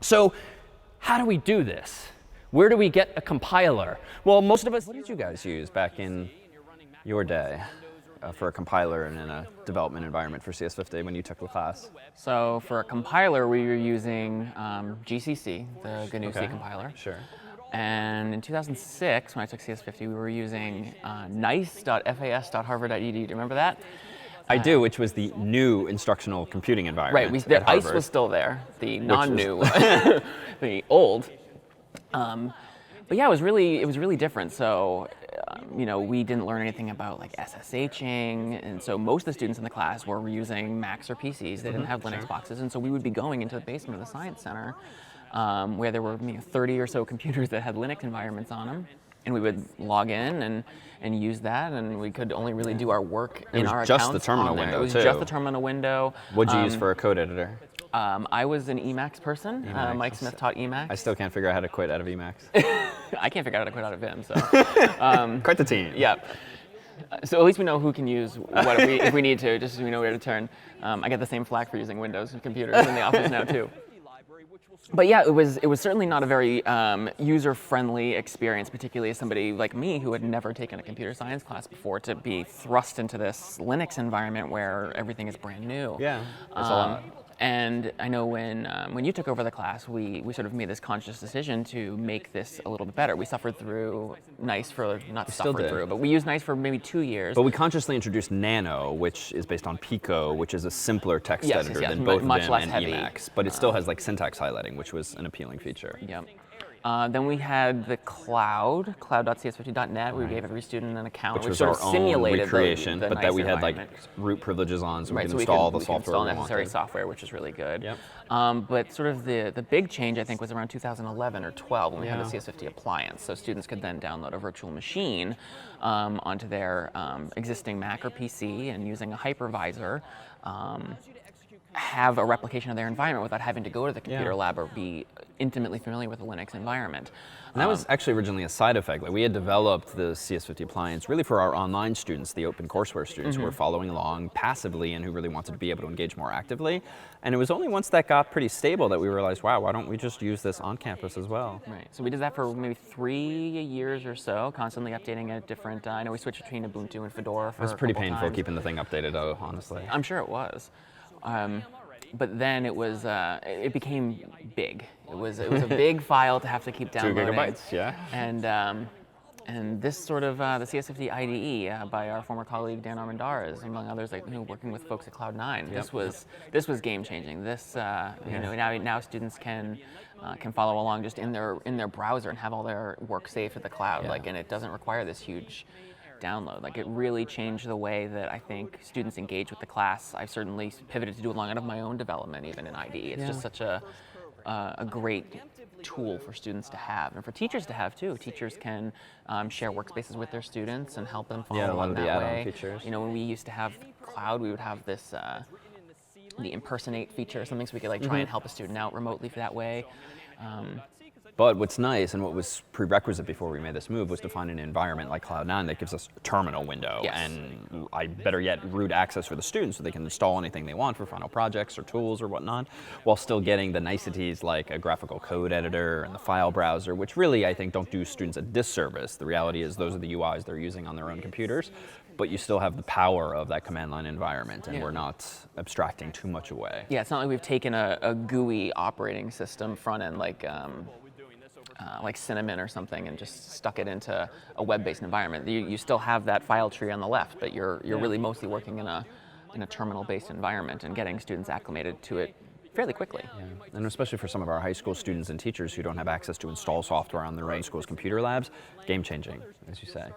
So how do we do this? Where do we get a compiler? Well, most of us... What did you guys use back in your day for a compiler and in a development environment for CS50 when you took the class? So for a compiler, we were using GCC, the GNU C compiler. Sure. And in 2006, when I took CS50, we were using nice.fas.harvard.edu. Do you remember that? I do, which was the new instructional computing environment. Right, the ICE was still there, the non-new, the old. But yeah, it was really different. So, we didn't learn anything about like SSHing, and so most of the students in the class were using Macs or PCs. They didn't have Linux boxes, and so we would be going into the basement of the Science Center, where there were 30 or so computers that had Linux environments on them. And we would log in and use that, and we could only really do our work in our accounts. It was just the terminal window, It was just the terminal window. What'd you use for a code editor? I was an Emacs person. Mike Smith taught Emacs. I still can't figure out how to quit out of Emacs. I can't figure out how to quit out of Vim, so. Quite the team. Yeah. So at least we know who can use what if we need to, just so we know where to turn. I get the same flack for using Windows computers in the office now, too. But yeah, it was certainly not a very user-friendly experience, particularly as somebody like me who had never taken a computer science class before, to be thrust into this Linux environment where everything is brand new. Yeah, that's a lot. And I know when you took over the class, we sort of made this conscious decision to make this a little bit better. We suffered through NICE for, not suffered through, but we used NICE for maybe 2 years. But we consciously introduced Nano, which is based on Pico, which is a simpler text editor than both Vim and Emacs. But it still has like syntax highlighting, which was an appealing feature. Yep. Then we had the cloud, cloud.cs50.net. We gave every student an account, which was sort of our simulated own recreation, the but nice that we had like environment. root privileges on, so we could So install the we software could install we necessary wanted. software, which is really good. Yep. But sort of the big change, I think, was around 2011 or 12 when we had the CS50 appliance. So students could then download a virtual machine onto their existing Mac or PC, and using a hypervisor, have a replication of their environment without having to go to the computer lab or be intimately familiar with the Linux environment. And that was actually originally a side effect. Like, we had developed the CS50 appliance really for our online students, the open courseware students who were following along passively and who really wanted to be able to engage more actively. And it was only once that got pretty stable that we realized, wow, why don't we just use this on campus as well? Right. So we did that for maybe 3 years or so, constantly updating it different. I know we switched between Ubuntu and Fedora for It was pretty painful times. keeping the thing updated, though, honestly. I'm sure it was. But then it became big. It was a big file to have to keep downloading. 2 gigabytes, yeah. And this sort of the CS50 IDE by our former colleague Dan Armendariz, among others, like working with folks at Cloud9. This was game changing. This now students can follow along just in their browser and have all their work saved to the cloud. And it doesn't require this huge download. Like, it really changed the way that I think students engage with the class. I've certainly pivoted to do a lot of my own development, even in IDE. It's just such a great tool for students to have, and for teachers to have too. Teachers can share workspaces with their students and help them follow along that way. a lot of the add-on features. When we used to have cloud, we would have this the impersonate feature or something, so we could try and help a student out remotely for that way. But what's nice, and what was prerequisite before we made this move, was to find an environment like Cloud9 that gives us a terminal window, and better yet, root access for the students so they can install anything they want for final projects or tools or whatnot, while still getting the niceties like a graphical code editor and the file browser, which really, I think, don't do students a disservice. The reality is those are the UIs they're using on their own computers, but you still have the power of that command line environment, and we're not abstracting too much away. Yeah, it's not like we've taken a GUI operating system front end like Cinnamon or something and just stuck it into a web-based environment. You still have that file tree on the left, but you're really mostly working in a terminal-based environment and getting students acclimated to it fairly quickly. Yeah. And especially for some of our high school students and teachers who don't have access to install software on their own school's computer labs, game-changing, as you say.